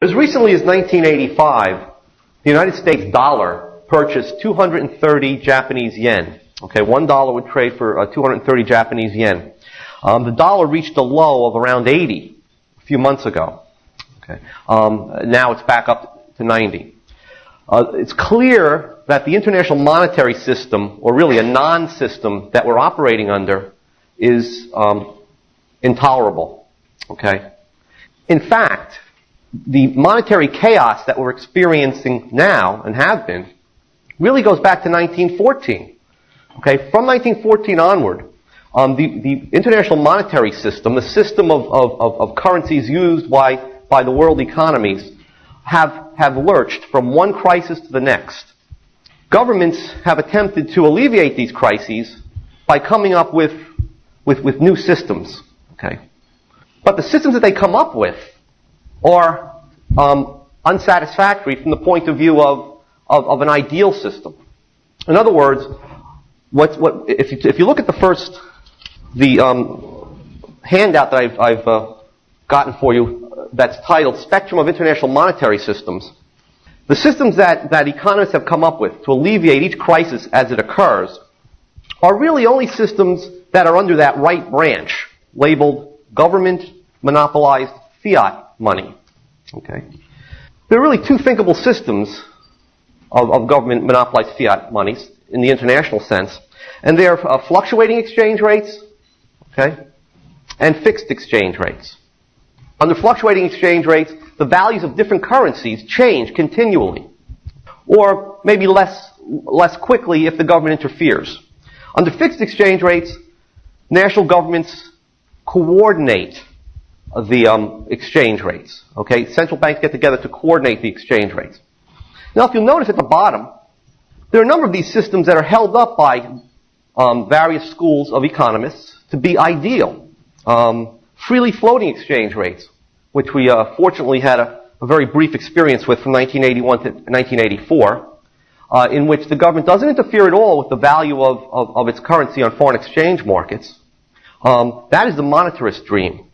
As recently as 1985, the United States dollar purchased 230 Japanese yen. Okay, $1 would trade for 230 Japanese yen. The dollar reached a low of around 80 a few months ago. Okay, now it's back up to 90. It's clear that the international monetary system, or really a non-system that we're operating under, is intolerable. Okay, in fact, the monetary chaos that we're experiencing now, and have been, really goes back to 1914. Okay, from 1914 onward, the international monetary system, the system of currencies used by the world economies, have lurched from one crisis to the next. Governments have attempted to alleviate these crises by coming up with new systems. Okay, but the systems that they come up with are unsatisfactory from the point of view of an ideal system. In other words, if you look at the handout that I've gotten for you that's titled Spectrum of International Monetary Systems, the systems that economists have come up with to alleviate each crisis as it occurs are really only systems that are under that right branch, labeled government monopolized fiat money. Okay, there are really two thinkable systems of government monopolized fiat monies in the international sense, and they are fluctuating exchange rates, okay, and fixed exchange rates. Under fluctuating exchange rates, the values of different currencies change continually, or maybe less quickly if the government interferes. Under fixed exchange rates, national governments coordinate the exchange rates. Okay, central banks get together to coordinate the exchange rates. Now, if you'll notice at the bottom, there are a number of these systems that are held up by various schools of economists to be ideal. Freely floating exchange rates, which we fortunately had a very brief experience with from 1981 to 1984, in which the government doesn't interfere at all with the value of its currency on foreign exchange markets. That is the monetarist dream.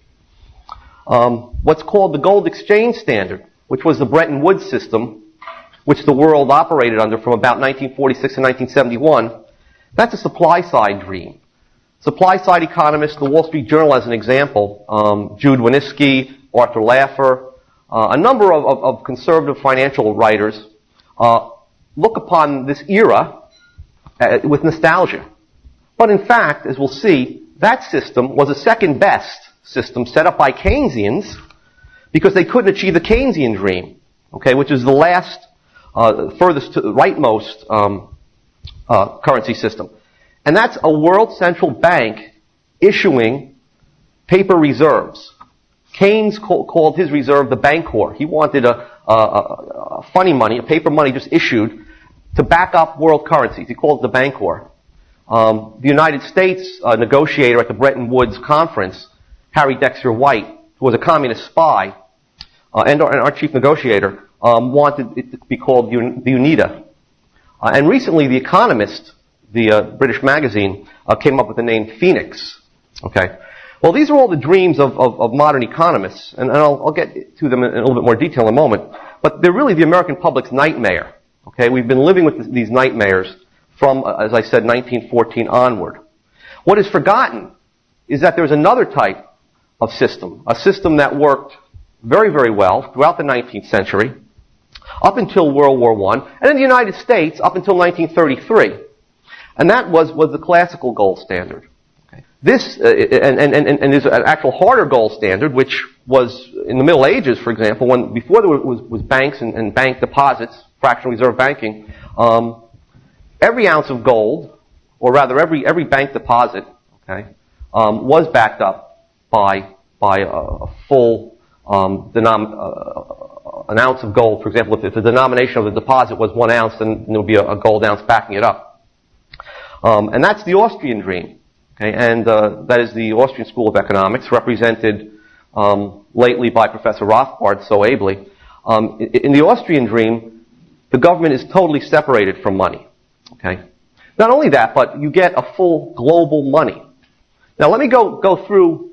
What's called the gold exchange standard, which was the Bretton Woods system, which the world operated under from about 1946 to 1971, that's a supply-side dream. Supply-side economists, the Wall Street Journal as an example, Jude Wanniski, Arthur Laffer, a number of conservative financial writers look upon this era with nostalgia. But in fact, as we'll see, that system was a second best system set up by Keynesians because they couldn't achieve the Keynesian dream, okay, which is the last, furthest to the rightmost currency system. And that's a world central bank issuing paper reserves. Keynes called his reserve the Bancor. He wanted a funny money, a paper money just issued to back up world currencies. He called it the Bancor. The United States negotiator at the Bretton Woods conference, Harry Dexter White, who was a communist spy, and our chief negotiator, wanted it to be called the UNITA. And recently, The Economist, the British magazine, came up with the name Phoenix. Okay. Well, these are all the dreams of modern economists, and I'll get to them in a little bit more detail in a moment. But they're really the American public's nightmare. Okay, we've been living with these nightmares from, as I said, 1914 onward. What is forgotten is that there's another type of system, a system that worked very, very well throughout the 19th century, up until World War I, and in the United States up until 1933. And that was the classical gold standard. Okay. This, and there's an actual harder gold standard, which was in the Middle Ages, for example, before there was banks and bank deposits, fractional reserve banking, every ounce of gold, or rather every bank deposit, okay, was backed up by a full an ounce of gold. For example, if the denomination of the deposit was 1 ounce, then there would be a gold ounce backing it up. And that's the Austrian dream. Okay, and that is the Austrian School of Economics, represented lately by Professor Rothbard so ably. In the Austrian dream, the government is totally separated from money. Okay, not only that, but you get a full global money. Now, let me go through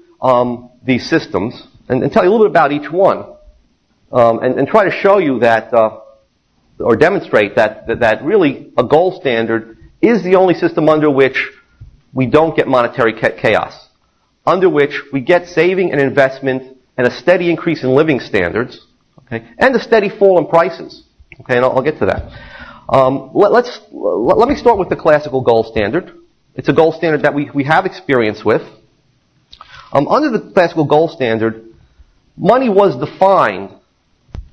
these systems and tell you a little bit about each one. and try to show you that, or demonstrate that really a gold standard is the only system under which we don't get monetary chaos, under which we get saving and investment and a steady increase in living standards, okay, and a steady fall in prices. Okay, and I'll get to that. Let me start with the classical gold standard. It's a gold standard that we have experience with. Under the classical gold standard, money was defined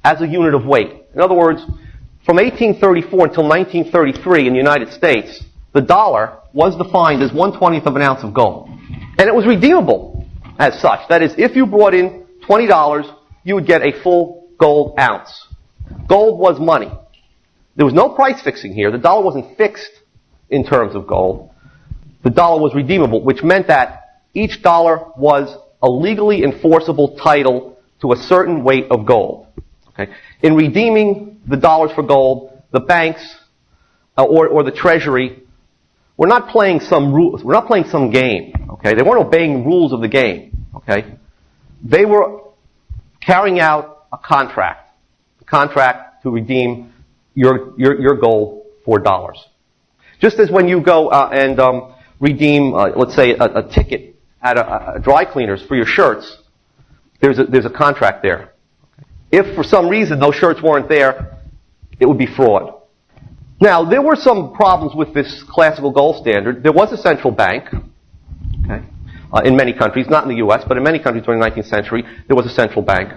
as a unit of weight. In other words, from 1834 until 1933 in the United States, the dollar was defined as 1/20th of an ounce of gold. And it was redeemable as such. That is, if you brought in $20, you would get a full gold ounce. Gold was money. There was no price fixing here. The dollar wasn't fixed in terms of gold. The dollar was redeemable, which meant that each dollar was a legally enforceable title to a certain weight of gold. Okay? In redeeming the dollars for gold, the banks or the Treasury were not playing some rules. We're not playing some game. Okay? They weren't obeying the rules of the game. Okay? They were carrying out a contract to redeem your gold for dollars. Just as when you go and redeem, let's say, a ticket at a dry cleaners for your shirts, there's a contract there. If for some reason those shirts weren't there, it would be fraud. Now, there were some problems with this classical gold standard. There was a central bank, okay, in many countries, not in the U.S., but in many countries during the 19th century, there was a central bank.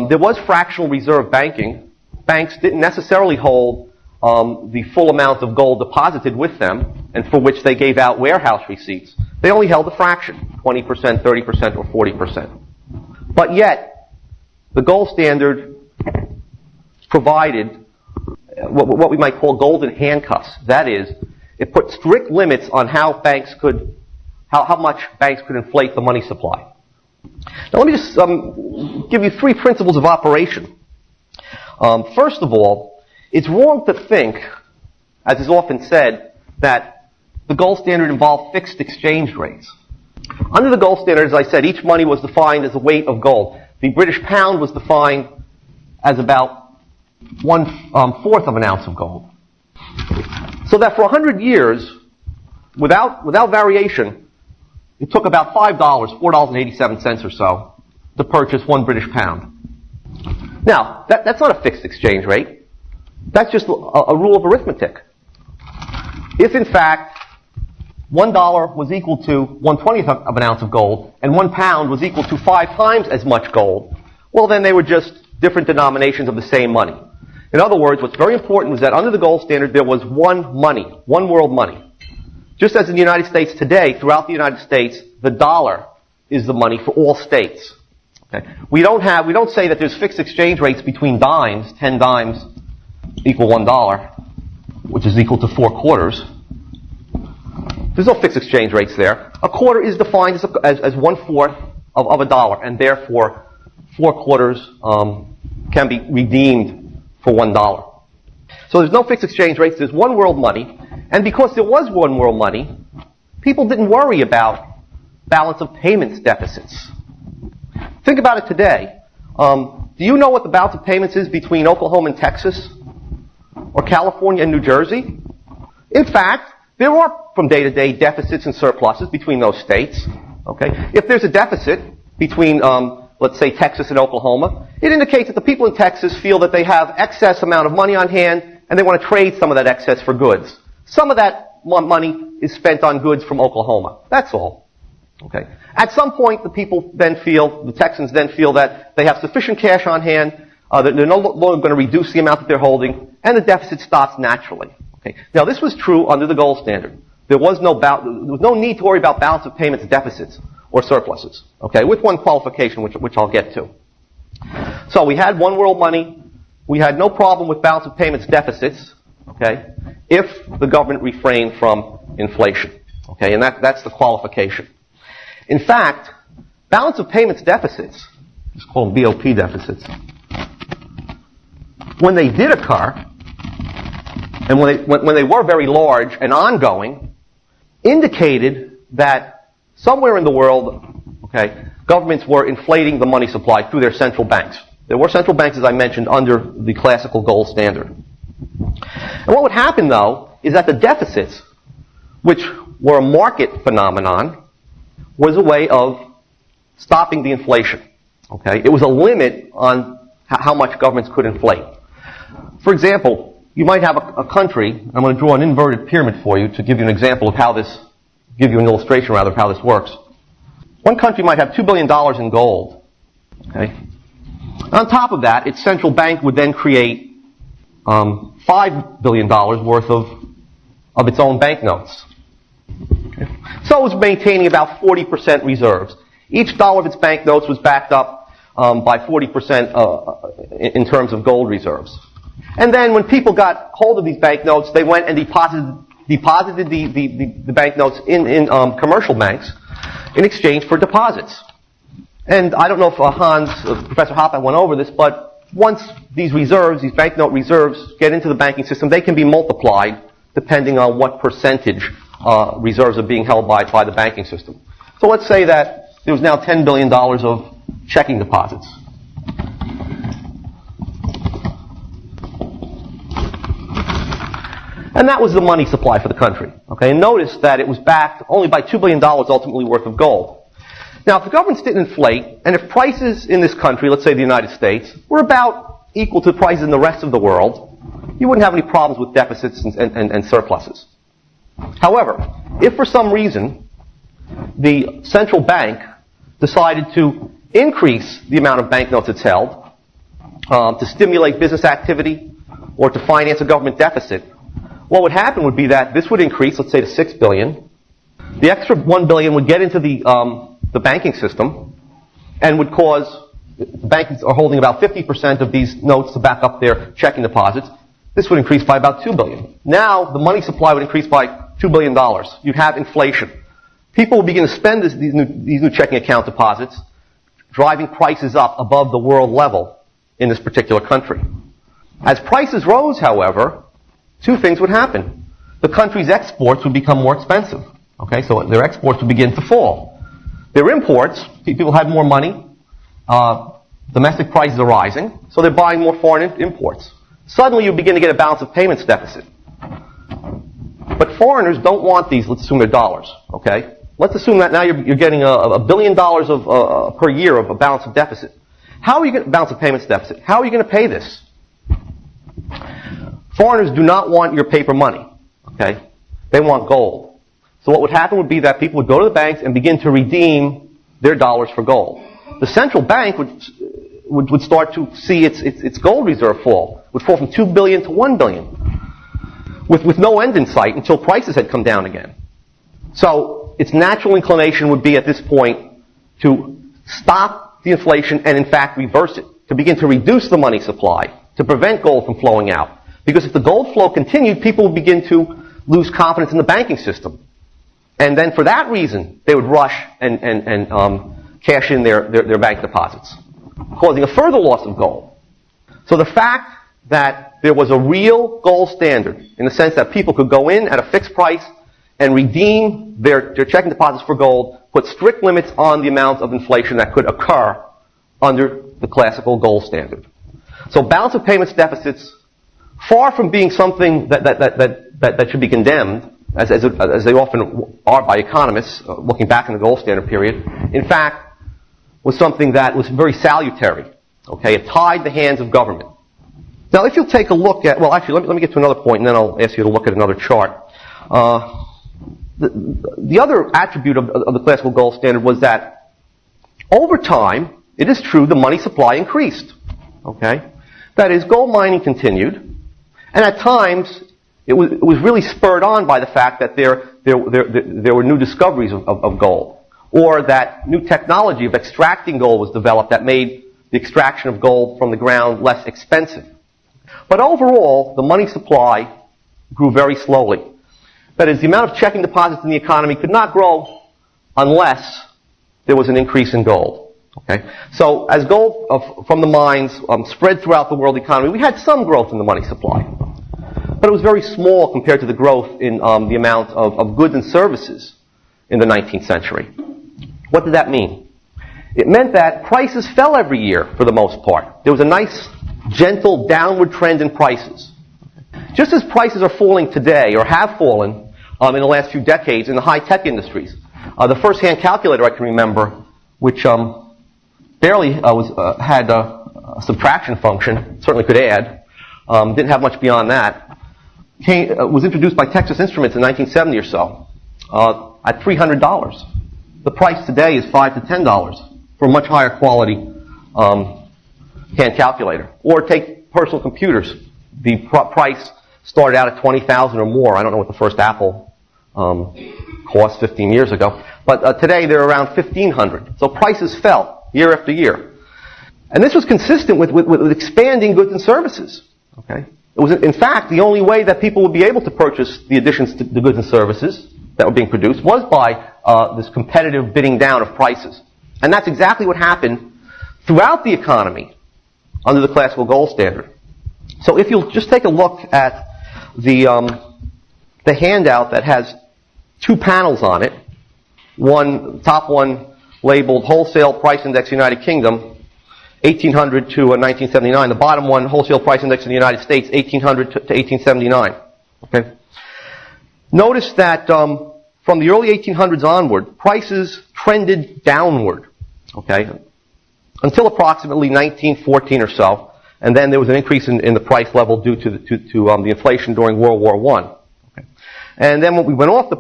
There was fractional reserve banking. Banks didn't necessarily hold the full amount of gold deposited with them, and for which they gave out warehouse receipts. They only held a fraction, 20%, 30%, or 40%. But yet, the gold standard provided what we might call golden handcuffs. That is, it put strict limits on how much banks could inflate the money supply. Now let me just give you three principles of operation. First of all, it's wrong to think, as is often said, that the gold standard involved fixed exchange rates. Under the gold standard, as I said, each money was defined as a weight of gold. The British pound was defined as about 1/4 of an ounce of gold. So that for 100 years, without variation, it took about $5, $4.87 or so, to purchase 1 British pound. Now, that's not a fixed exchange rate. That's just a rule of arithmetic. If, in fact, $1 was equal to 1/20th of an ounce of gold, and 1 pound was equal to 5 times as much gold, well, then they were just different denominations of the same money. In other words, what's very important was that under the gold standard, there was one money, one world money. Just as in the United States today, throughout the United States, the dollar is the money for all states. Okay? We don't say that there's fixed exchange rates between dimes. 10 dimes equal $1, which is equal to 4 quarters. There's no fixed exchange rates there. A quarter is defined as 1/4 of a dollar, and therefore 4 quarters can be redeemed for $1. So there's no fixed exchange rates. There's one world money, and because there was one world money, people didn't worry about balance of payments deficits. Think about it today. Do you know what the balance of payments is between Oklahoma and Texas, or California and New Jersey? In fact, there are from day to day deficits and surpluses between those states. Okay, if there's a deficit between let's say Texas and Oklahoma, it indicates that the people in Texas feel that they have excess amount of money on hand and they want to trade some of that excess for goods. Some of that money is spent on goods from Oklahoma. That's all. Okay. At some point, the Texans then feel that they have sufficient cash on hand, that they're no longer going to reduce the amount that they're holding, and the deficit stops naturally. Okay. Now, this was true under the gold standard. There was no need to worry about balance of payments deficits or surpluses, okay, with one qualification, which I'll get to. So we had one world money. We had no problem with balance of payments deficits, okay, if the government refrained from inflation, okay, and that's the qualification. In fact, balance of payments deficits, let's call them BOP deficits, when they did occur, and when they were very large and ongoing, indicated that somewhere in the world, okay, governments were inflating the money supply through their central banks. There were central banks, as I mentioned, under the classical gold standard. And what would happen, though, is that the deficits, which were a market phenomenon, was a way of stopping the inflation. Okay? It was a limit on how much governments could inflate. For example, you might have a country, I'm going to draw an inverted pyramid for you to give you an example of how this, give you an illustration rather of how this works. One country might have $2 billion in gold. Okay? On top of that, its central bank would then create $5 billion worth of its own banknotes. Okay? So it was maintaining about 40% reserves. Each dollar of its banknotes was backed up by 40% in terms of gold reserves. And then when people got hold of these banknotes, they went and deposited the banknotes in commercial banks in exchange for deposits. And I don't know if Professor Hoppe went over this, but once these reserves, these banknote reserves, get into the banking system, they can be multiplied depending on what percentage reserves are being held by the banking system. So let's say that there was now $10 billion of checking deposits. And that was the money supply for the country. Okay, and notice that it was backed only by $2 billion ultimately worth of gold. Now, if the governments didn't inflate, and if prices in this country, let's say the United States, were about equal to prices in the rest of the world, you wouldn't have any problems with deficits and surpluses. However, if for some reason the central bank decided to increase the amount of banknotes it's held to stimulate business activity or to finance a government deficit, what would happen would be that this would increase, let's say, to $6 billion. The extra $1 billion would get into the banking system and would cause, the banks are holding about 50% of these notes to back up their checking deposits. This would increase by about $2 billion. Now, the money supply would increase by $2 billion. You'd have inflation. People would begin to spend these new checking account deposits, driving prices up above the world level in this particular country. As prices rose, however, two things would happen. The country's exports would become more expensive. Okay, so their exports would begin to fall. Their imports, people had more money, domestic prices are rising, so they're buying more foreign imports. Suddenly you begin to get a balance of payments deficit. But foreigners don't want these, let's assume they're dollars, okay? Let's assume that now you're getting $1 billion per year of a balance of deficit. How are you going to balance a payments deficit? How are you going to pay this? Foreigners do not want your paper money, okay? They want gold. So what would happen would be that people would go to the banks and begin to redeem their dollars for gold. The central bank would start to see its gold reserve fall. Would fall from $2 billion to $1 billion. With no end in sight until prices had come down again. So its natural inclination would be at this point to stop the inflation and in fact reverse it. To begin to reduce the money supply. To prevent gold from flowing out. Because if the gold flow continued, people would begin to lose confidence in the banking system. And then for that reason, they would rush and cash in their bank deposits, causing a further loss of gold. So the fact that there was a real gold standard, in the sense that people could go in at a fixed price and redeem their checking deposits for gold, put strict limits on the amount of inflation that could occur under the classical gold standard. So balance of payments deficits, far from being something that should be condemned, as they often are by economists, looking back in the gold standard period, in fact, was something that was very salutary. Okay, it tied the hands of government. Now, if you'll take a look at, well, actually, let me get to another point, and then I'll ask you to look at another chart. The other attribute of the classical gold standard was that over time, it is true, the money supply increased. Okay, that is, gold mining continued, and at times it was really spurred on by the fact that there were new discoveries of gold, or that new technology of extracting gold was developed that made the extraction of gold from the ground less expensive. But overall, the money supply grew very slowly. That is, the amount of checking deposits in the economy could not grow unless there was an increase in gold. Okay? So as gold from the mines spread throughout the world economy, we had some growth in the money supply. But it was very small compared to the growth in the amount of goods and services in the 19th century. What did that mean? it meant that prices fell every year for the most part. There was a nice, gentle downward trend in prices. Just as prices are falling today, or have fallen in the last few decades in the high-tech industries. The first hand calculator I can remember, which barely had a subtraction function, certainly could add, didn't have much beyond that, was introduced by Texas Instruments in 1970 or so at $300. The price today is $5 to $10 for a much higher quality hand calculator. Or take personal computers. The price started out at $20,000 or more. I don't know what the first Apple cost 15 years ago. But today they're around $1,500. So prices fell year after year. And this was consistent with expanding goods and services. Okay? It was, in fact, the only way that people would be able to purchase the additions to the goods and services that were being produced was by this competitive bidding down of prices. And that's exactly what happened throughout the economy under the classical gold standard. So if you'll just take a look at the handout that has two panels on it, top one labeled Wholesale Price Index United Kingdom, 1800 to 1979. The bottom one, Wholesale Price Index in the United States, 1800 to 1879. Okay. Notice that from the early 1800s onward, prices trended downward. Okay, until approximately 1914 or so, and then there was an increase in the price level due to the inflation during World War I. Okay. And then when we went off the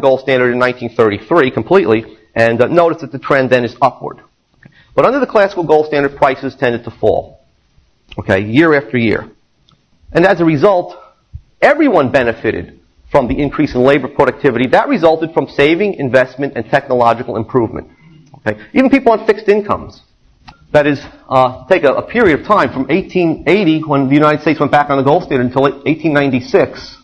gold standard in 1933 completely, and notice that the trend then is upward. Okay. But under the classical gold standard, prices tended to fall, okay, year after year. And as a result, everyone benefited from the increase in labor productivity. That resulted from saving, investment, and technological improvement. Okay. Even people on fixed incomes. That is, take a period of time from 1880, when the United States went back on the gold standard, until 1896,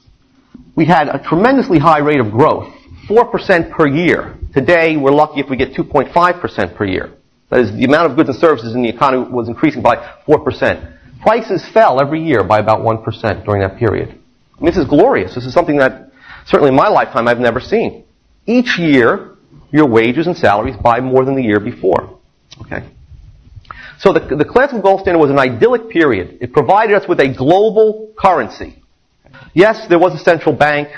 we had a tremendously high rate of growth, 4% per year. Today, we're lucky if we get 2.5% per year. That is, the amount of goods and services in the economy was increasing by 4%. Prices fell every year by about 1% during that period. I mean, this is glorious. This is something that, certainly in my lifetime, I've never seen. Each year, your wages and salaries buy more than the year before. Okay? So the classical gold standard was an idyllic period. It provided us with a global currency. Yes, there was a central bank,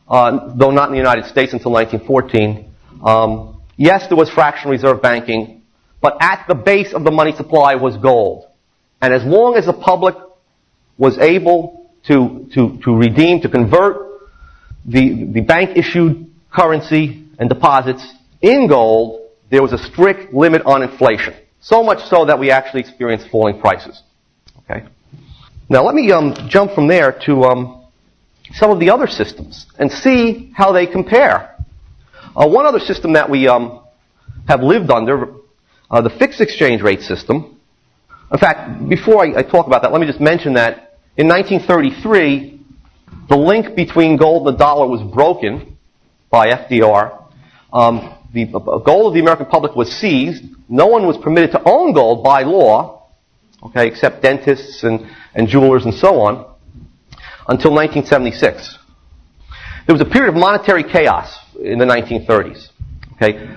though not in the United States until 1914. Yes, there was fractional reserve banking, but at the base of the money supply was gold. And as long as the public was able to redeem, to convert the bank-issued currency and deposits in gold, there was a strict limit on inflation. So much so that we actually experienced falling prices. Okay. Now let me jump from there to some of the other systems and see how they compare. One other system that we have lived under, the fixed exchange rate system. In fact, before I talk about that, let me just mention that in 1933, the link between gold and the dollar was broken by FDR. The gold of the American public was seized. No one was permitted to own gold by law, okay, except dentists and jewelers and so on, until 1976. There was a period of monetary chaos in the 1930s. Okay,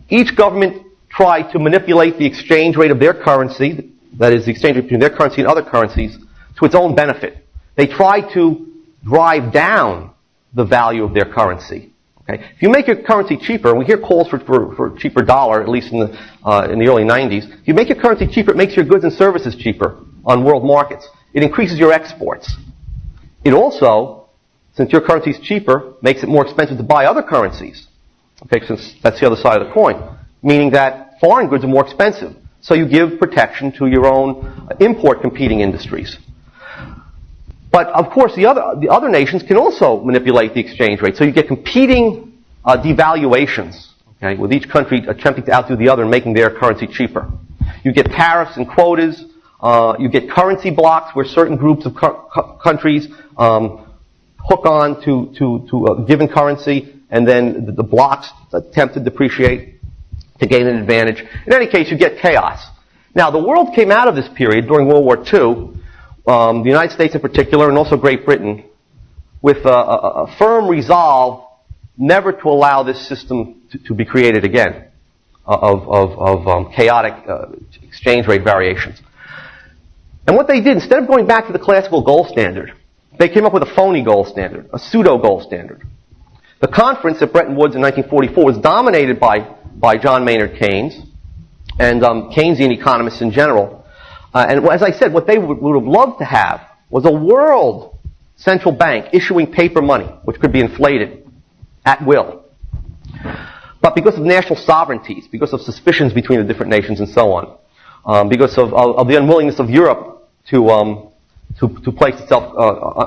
each government tried to manipulate the exchange rate of their currency, that is, the exchange rate between their currency and other currencies, to its own benefit. They tried to drive down the value of their currency. Okay. If you make your currency cheaper, and we hear calls for a cheaper dollar, at least in the early 90s, if you make your currency cheaper, it makes your goods and services cheaper on world markets. It increases your exports. It also, since your currency is cheaper, makes it more expensive to buy other currencies. Okay, since that's the other side of the coin. Meaning that foreign goods are more expensive. So you give protection to your own import competing industries. But of course, the other nations can also manipulate the exchange rate. So you get competing devaluations, okay, with each country attempting to outdo the other and making their currency cheaper. You get tariffs and quotas. You get currency blocks where certain groups of countries hook on to a given currency, and then the blocks attempt to depreciate to gain an advantage. In any case, you get chaos. Now, the world came out of this period during World War II. The United States in particular, and also Great Britain, with a firm resolve never to allow this system to be created again. of chaotic exchange rate variations. And what they did, instead of going back to the classical gold standard, they came up with a phony gold standard, a pseudo gold standard. The conference at Bretton Woods in 1944 was dominated by John Maynard Keynes and Keynesian economists in general. And as I said, what they would have loved to have was a world central bank issuing paper money, which could be inflated at will. But because of national sovereignties, because of suspicions between the different nations and so on, because of the unwillingness of Europe to place itself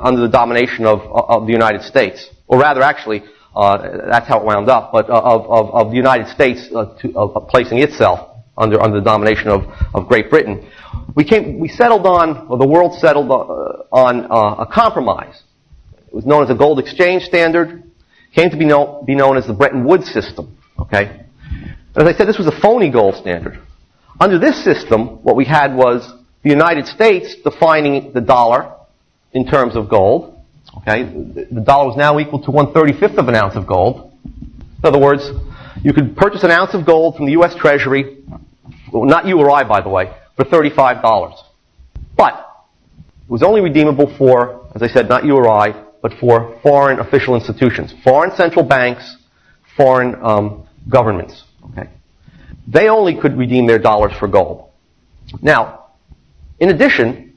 under the domination of the United States, or rather, actually, that's how it wound up, but of the United States placing itself under the domination of Great Britain, we settled on, or the world settled on a compromise. It was known as a gold exchange standard, came to be known as the Bretton Woods system. Okay, as I said, this was a phony gold standard. Under this system, what we had was the United States defining the dollar in terms of gold. Okay, the dollar was now equal to 1/35 of an ounce of gold. In other words, you could purchase an ounce of gold from the U.S. Treasury, well, not you or I, by the way, for $35. But it was only redeemable for, as I said, not you or I, but for foreign official institutions, foreign central banks, foreign governments. Okay, they only could redeem their dollars for gold. Now, in addition,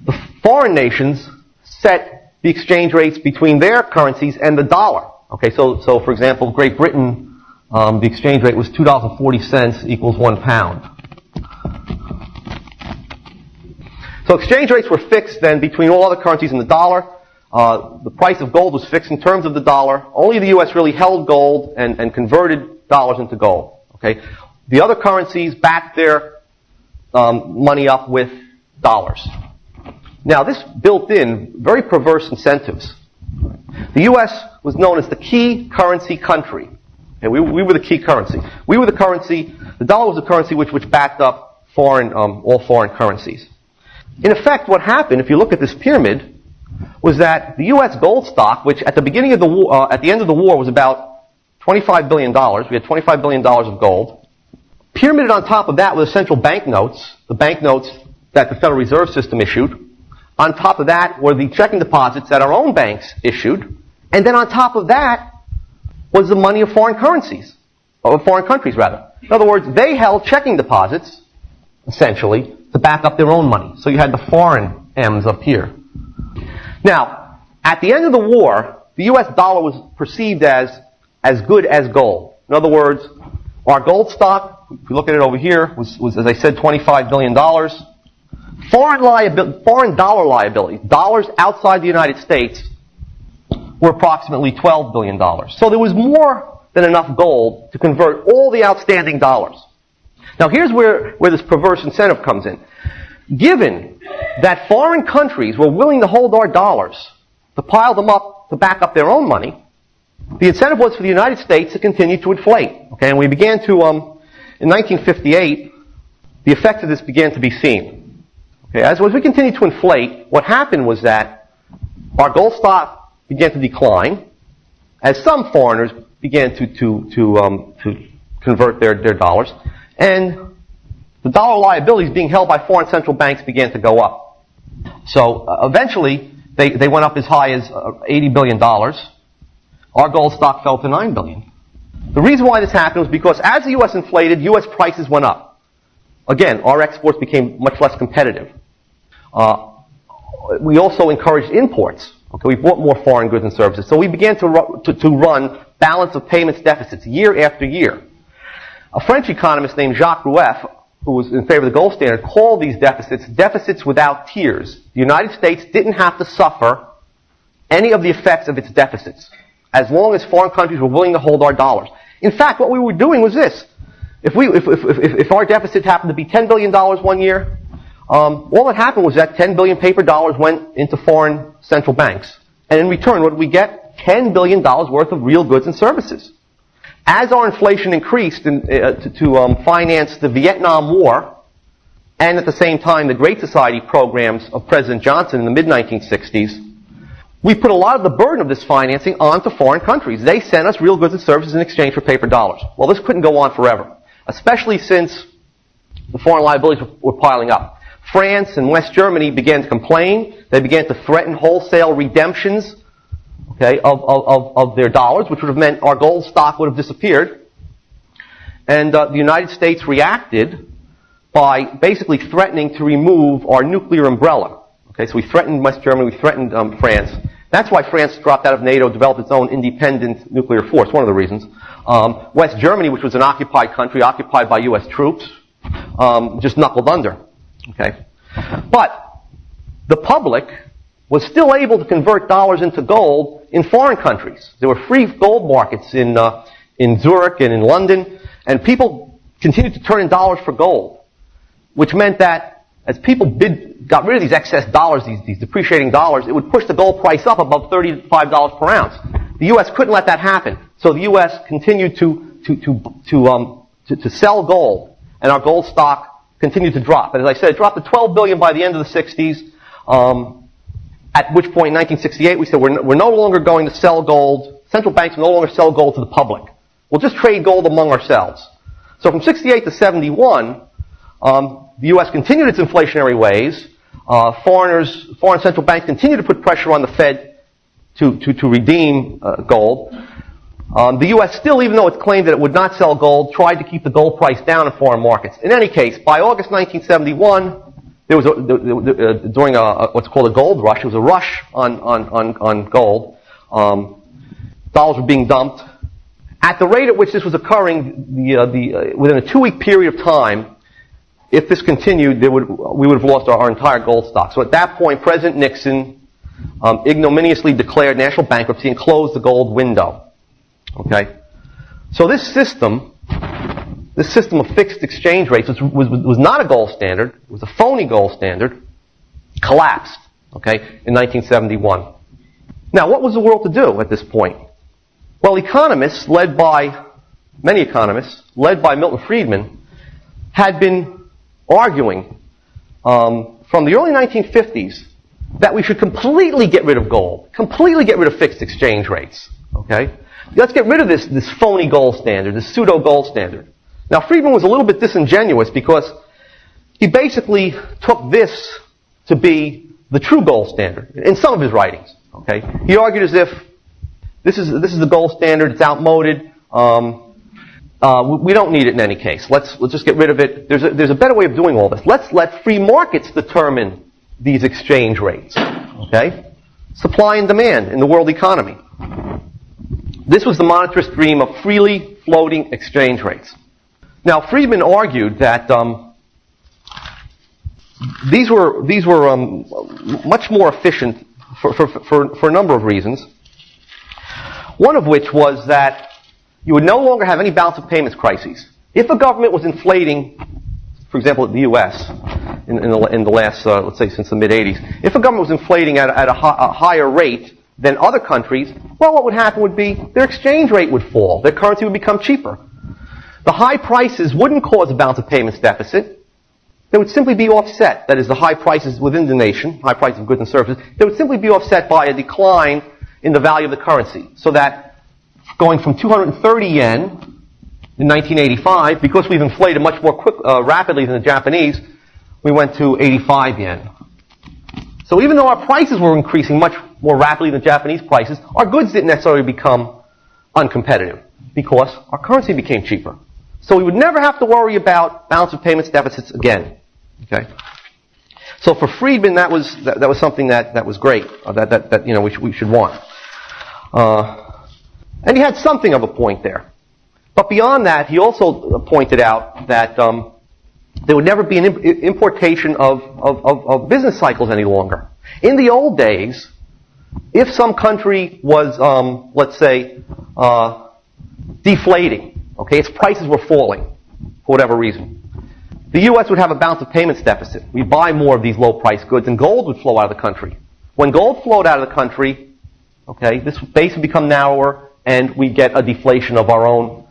the foreign nations set the exchange rates between their currencies and the dollar. Okay, so for example, Great Britain, the exchange rate was $2.40 equals £1. So exchange rates were fixed then between all other currencies and the dollar. The price of gold was fixed in terms of the dollar. Only the U.S. really held gold and converted dollars into gold. Okay, the other currencies backed their money up with dollars. Now, this built in very perverse incentives. The U.S. was known as the key currency country. Okay, we were the key currency. We were the currency. The dollar was the currency which backed up all foreign currencies. In effect, what happened, if you look at this pyramid, was that the U.S. gold stock, which at the beginning of the war, at the end of the war, was about $25 billion. We had $25 billion of gold. Pyramided on top of that were the central banknotes, the banknotes that the Federal Reserve System issued. On top of that were the checking deposits that our own banks issued. And then on top of that was the money of foreign currencies, or foreign countries rather. In other words, they held checking deposits, essentially, to back up their own money. So you had the foreign M's up here. Now, at the end of the war, the U.S. dollar was perceived as good as gold. In other words, our gold stock, if you look at it over here, was as I said, $25 billion. Foreign dollar liabilities, dollars outside the United States, were approximately $12 billion. So there was more than enough gold to convert all the outstanding dollars. Now here's where this perverse incentive comes in. Given that foreign countries were willing to hold our dollars, to pile them up, to back up their own money, the incentive was for the United States to continue to inflate. Okay, and we began to, in 1958, the effects of this began to be seen. Okay, as we continued to inflate, what happened was that our gold stock began to decline, as some foreigners began to convert their dollars, and the dollar liabilities being held by foreign central banks began to go up. So eventually, they went up as high as $80 billion. Our gold stock fell to $9 billion. The reason why this happened was because as the U.S. inflated, U.S. prices went up. Again, our exports became much less competitive. We also encouraged imports. Okay, we bought more foreign goods and services. So we began to run balance of payments deficits year after year. A French economist named Jacques Rueff, who was in favor of the gold standard, called these deficits without tears. The United States didn't have to suffer any of the effects of its deficits, as long as foreign countries were willing to hold our dollars. In fact, what we were doing was this. If our deficit happened to be $10 billion one year, all that happened was that 10 billion paper dollars went into foreign central banks. And in return, what did we get? $10 billion worth of real goods and services. As our inflation increased to finance the Vietnam War, and at the same time the Great Society programs of President Johnson in the mid-1960s, we put a lot of the burden of this financing onto foreign countries. They sent us real goods and services in exchange for paper dollars. Well, this couldn't go on forever. especially since the foreign liabilities were piling up. France and West Germany began to complain. They began to threaten wholesale redemptions, okay, of their dollars, which would have meant our gold stock would have disappeared. And the United States reacted by basically threatening to remove our nuclear umbrella. Okay, so we threatened West Germany, we threatened France. That's why France dropped out of NATO, developed its own independent nuclear force, one of the reasons. West Germany, which was an occupied country, occupied by U.S. troops, just knuckled under. Okay, but the public was still able to convert dollars into gold in foreign countries. There were free gold markets in Zurich and in London, and people continued to turn in dollars for gold, which meant that as people got rid of these excess dollars, these depreciating dollars, it would push the gold price up above $35 per ounce. The U.S. couldn't let that happen, so the U.S. continued to sell gold, and our gold stock continued to drop. And as I said, it dropped to $12 billion by the end of the 60s. At which point, in 1968, we said we're no longer going to sell gold. Central banks will no longer sell gold to the public. We'll just trade gold among ourselves. So from 68 to 71, the U.S. continued its inflationary ways. Foreign central banks continued to put pressure on the Fed to redeem gold. The U.S. still, even though it claimed that it would not sell gold, tried to keep the gold price down in foreign markets. In any case, by August 1971, there was during what's called a gold rush. It was a rush on gold. Dollars were being dumped. At the rate at which this was occurring, within a 2-week period of time, if this continued, we would have lost our entire gold stock. So at that point, President Nixon ignominiously declared national bankruptcy and closed the gold window. Okay, so this system of fixed exchange rates was not a gold standard. It was a phony gold standard. Collapsed. Okay, in 1971. Now, what was the world to do at this point? Well, many economists, led by Milton Friedman, had been arguing from the early 1950s that we should completely get rid of gold, completely get rid of fixed exchange rates. Okay, let's get rid of this phony gold standard, this pseudo gold standard. Now, Friedman was a little bit disingenuous because he basically took this to be the true gold standard in some of his writings. Okay, he argued as if this is the gold standard. It's outmoded. We don't need it in any case. Let's just get rid of it. There's a better way of doing all this. Let's let free markets determine these exchange rates. Okay, supply and demand in the world economy. This was the monetarist dream of freely floating exchange rates. Now, Friedman argued that these were much more efficient for a number of reasons. One of which was that you would no longer have any balance of payments crises. If a government was inflating, for example, the U.S. in the last, let's say, since the mid-'80s, if a government was inflating at a higher rate than other countries, well, what would happen would be their exchange rate would fall. Their currency would become cheaper. The high prices wouldn't cause a balance of payments deficit. They would simply be offset. That is, the high prices within the nation, high prices of goods and services, they would simply be offset by a decline in the value of the currency. So that going from 230 yen in 1985, because we've inflated much more rapidly than the Japanese, we went to 85 yen. So even though our prices were increasing much more rapidly than Japanese prices, our goods didn't necessarily become uncompetitive because our currency became cheaper. So we would never have to worry about balance of payments deficits again. Okay. So for Friedman, that was something that was great. That we should want. And he had something of a point there. But beyond that, he also pointed out that there would never be an importation of business cycles any longer. In the old days, if some country was, let's say, deflating, okay, its prices were falling for whatever reason, the U.S. would have a balance of payments deficit. We'd buy more of these low-priced goods, and gold would flow out of the country. When gold flowed out of the country, okay, this base would become narrower, and we get a deflation of our own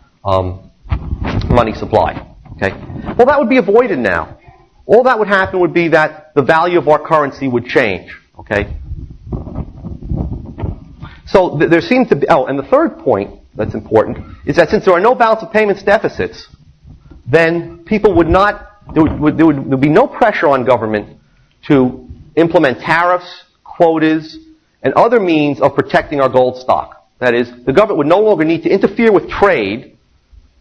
money supply. Okay, well, that would be avoided now. All that would happen would be that the value of our currency would change. Okay, so there seems to be. Oh, and the third point that's important is that since there are no balance of payments deficits, then people would not, there would be no pressure on government to implement tariffs, quotas, and other means of protecting our gold stock. That is, the government would no longer need to interfere with trade,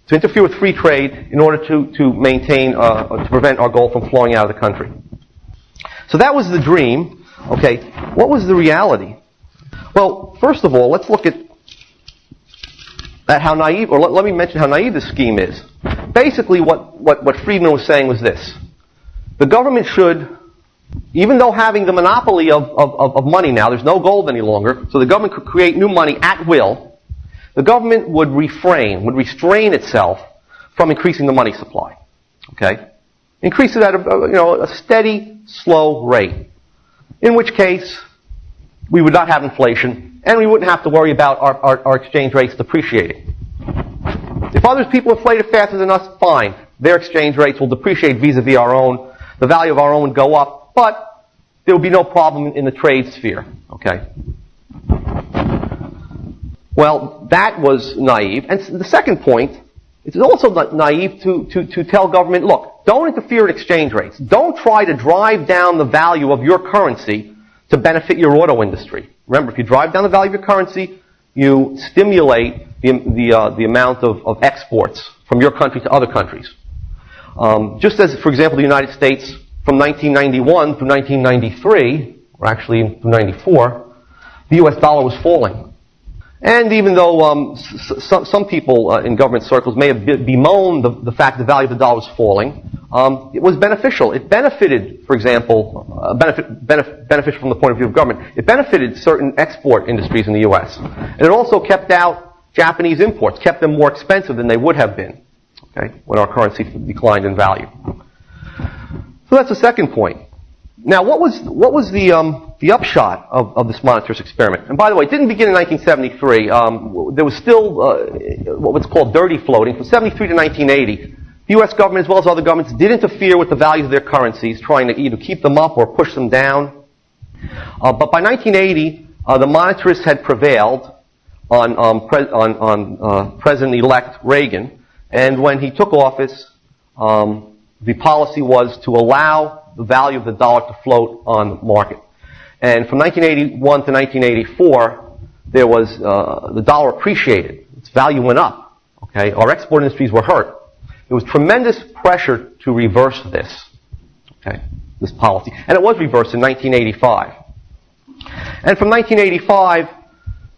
to interfere with free trade in order to maintain, to prevent our gold from flowing out of the country. So that was the dream. Okay, what was the reality? Well, first of all, let's look at how naive, or let me mention how naive this scheme is. Basically, what Friedman was saying was this. The government should, even though having the monopoly of money now, there's no gold any longer, so the government could create new money at will, the government would restrain itself from increasing the money supply. Okay? Increase it at a steady, slow rate. In which case, we would not have inflation, and we wouldn't have to worry about our exchange rates depreciating. If other people inflate it faster than us, fine. Their exchange rates will depreciate vis-a-vis our own. The value of our own would go up, but there would be no problem in the trade sphere. Okay? Well, that was naive. And the second point, it's also naive to tell government, look, don't interfere with exchange rates. Don't try to drive down the value of your currency to benefit your auto industry. Remember, if you drive down the value of your currency, you stimulate the amount of exports from your country to other countries. Just as, for example, the United States from 1991 through 1993, or actually through 94, the U.S. dollar was falling. And even though some people in government circles may have bemoaned the fact the value of the dollar was falling, it was beneficial. It benefited, for example, beneficial from the point of view of government. It benefited certain export industries in the U.S. And it also kept out Japanese imports, kept them more expensive than they would have been, okay, when our currency declined in value. So that's the second point. Now, what was the upshot of this monetarist experiment? And by the way, it didn't begin in 1973. There was still what was called dirty floating from 73 to 1980. The U.S. government, as well as other governments, did interfere with the values of their currencies, trying to either keep them up or push them down. But by 1980, the monetarists had prevailed on President-elect Reagan, and when he took office, the policy was to allow the value of the dollar to float on the market. And from 1981 to 1984, there was the dollar appreciated. Its value went up. Okay, our export industries were hurt. There was tremendous pressure to reverse this. Okay, this policy, and it was reversed in 1985. And from 1985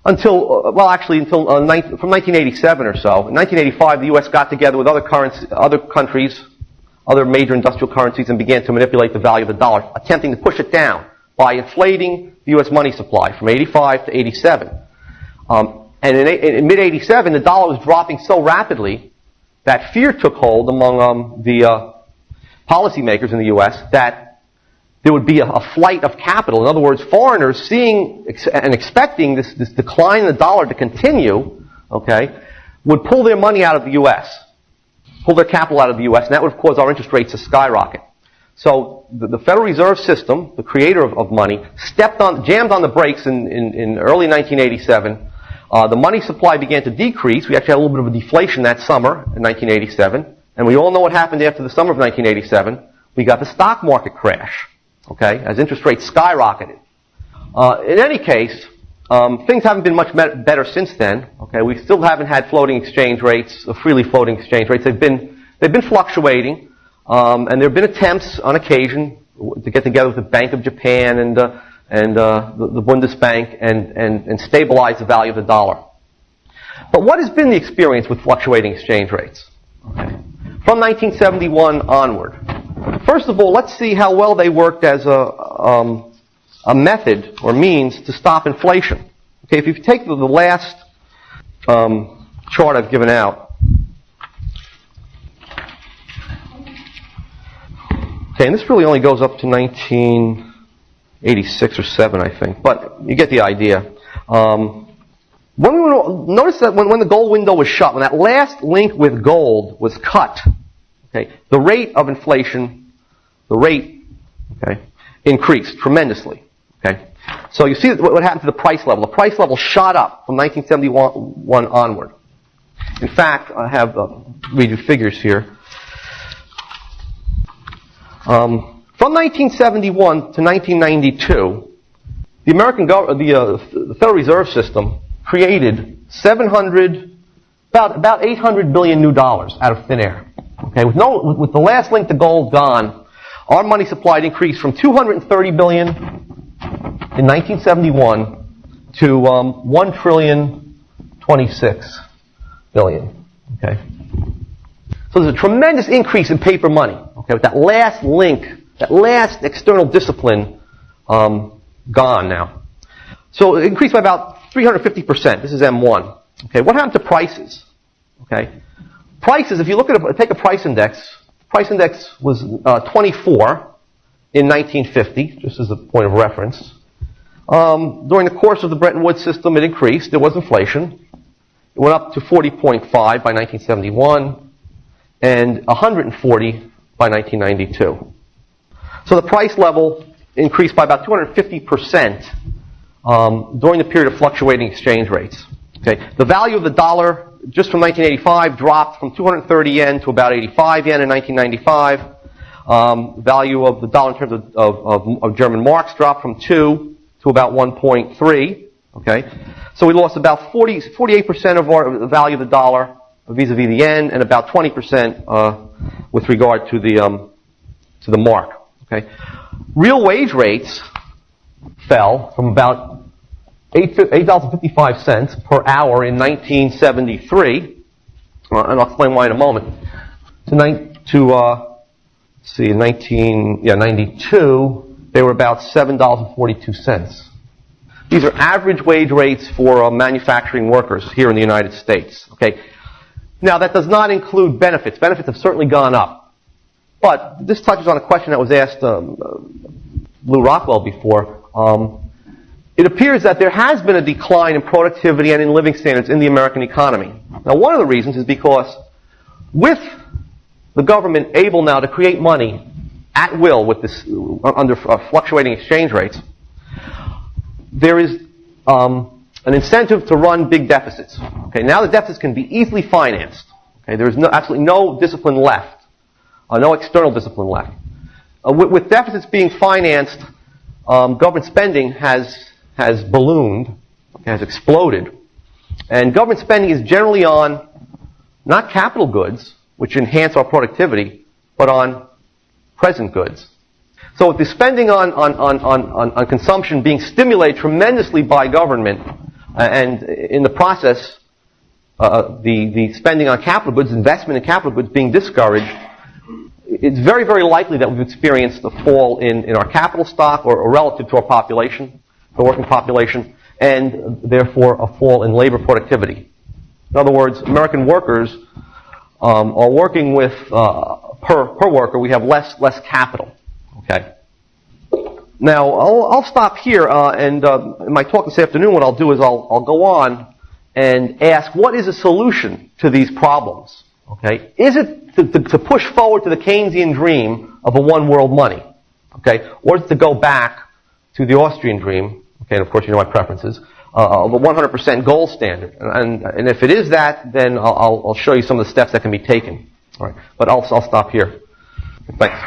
until from 1987 or so, in 1985, the U.S. got together with other countries, other major industrial currencies, and began to manipulate the value of the dollar, attempting to push it down by inflating the U.S. money supply from 85 to 87. And in mid-87, the dollar was dropping so rapidly that fear took hold among the policymakers in the U.S. that there would be a flight of capital. In other words, foreigners seeing and expecting this decline in the dollar to continue, okay, would pull their money out of the U.S., pull their capital out of the U.S., and that would cause our interest rates to skyrocket. So the Federal Reserve System, the creator of money, jammed on the brakes in early 1987. The money supply began to decrease. We actually had a little bit of a deflation that summer in 1987. And we all know what happened after the summer of 1987. We got the stock market crash, okay, as interest rates skyrocketed. In any case, things haven't been much better since then. Okay, we still haven't had floating exchange rates, freely floating exchange rates. They've been fluctuating, and there have been attempts on occasion to get together with the Bank of Japan and the Bundesbank and stabilize the value of the dollar. But what has been the experience with fluctuating exchange rates? Okay, from 1971 onward. First of all, let's see how well they worked as a method or means to stop inflation. Okay, if you take the last chart I've given out. Okay, and this really only goes up to 1986 or 7, I think, but you get the idea. Notice that when the gold window was shut, when that last link with gold was cut, okay, the rate of inflation, increased tremendously. Okay, so you see what happened to the price level. The price level shot up from 1971 onward. In fact, I have read you figures here. From 1971 to 1992, the Federal Reserve System created about 800 billion new dollars out of thin air. Okay, with the last link to gold gone, our money supply increased from 230 billion in 1971 to 1 trillion 26 billion. Okay, so there's a tremendous increase in paper money. Okay, with that last link, that last external discipline gone now. So it increased by about 350%. This is M1. Okay, what happened to prices? Okay, prices, if you look at take a price index was 24 in 1950, just as a point of reference. During the course of the Bretton Woods system, it increased. There was inflation. It went up to 40.5 by 1971 and 140 by 1992. So the price level increased by about 250% during the period of fluctuating exchange rates. Okay, the value of the dollar just from 1985 dropped from 230 yen to about 85 yen in 1995. Value of the dollar in terms of German marks dropped from 2 to about 1.3. Okay, so we lost about 48% of the value of the dollar vis-a-vis the yen, and about 20% with regard to the mark. Okay, real wage rates fell from about $8.55 per hour in 1973, and I'll explain why in a moment, to 1992, they were about $7.42. These are average wage rates for manufacturing workers here in the United States. Okay, now that does not include benefits. Benefits have certainly gone up, but this touches on a question that was asked Lou Rockwell before. It appears that there has been a decline in productivity and in living standards in the American economy. Now, one of the reasons is because with the government able now to create money at will with this under fluctuating exchange rates, there is an incentive to run big deficits. Okay, now the deficits can be easily financed. Okay, there is absolutely no discipline left, no external discipline left. With deficits being financed, government spending has ballooned, has exploded. And government spending is generally on not capital goods, which enhance our productivity, but on present goods. So with the spending on consumption being stimulated tremendously by government, and in the process, the spending on capital goods, investment in capital goods being discouraged, it's very, very likely that we've experienced a fall in our capital stock or relative to our population, the working population, and therefore a fall in labor productivity. In other words, American workers are working with, per worker, we have less capital. Okay. Now, I'll stop here, and in my talk this afternoon, what I'll do is I'll go on and ask, what is a solution to these problems? Okay. Is it to push forward to the Keynesian dream of a one world money? Okay. Or is it to go back to the Austrian dream? Okay, and of course you know my preferences, of a 100% gold standard. And if it is that, then I'll show you some of the steps that can be taken. All right. But I'll stop here. Thanks.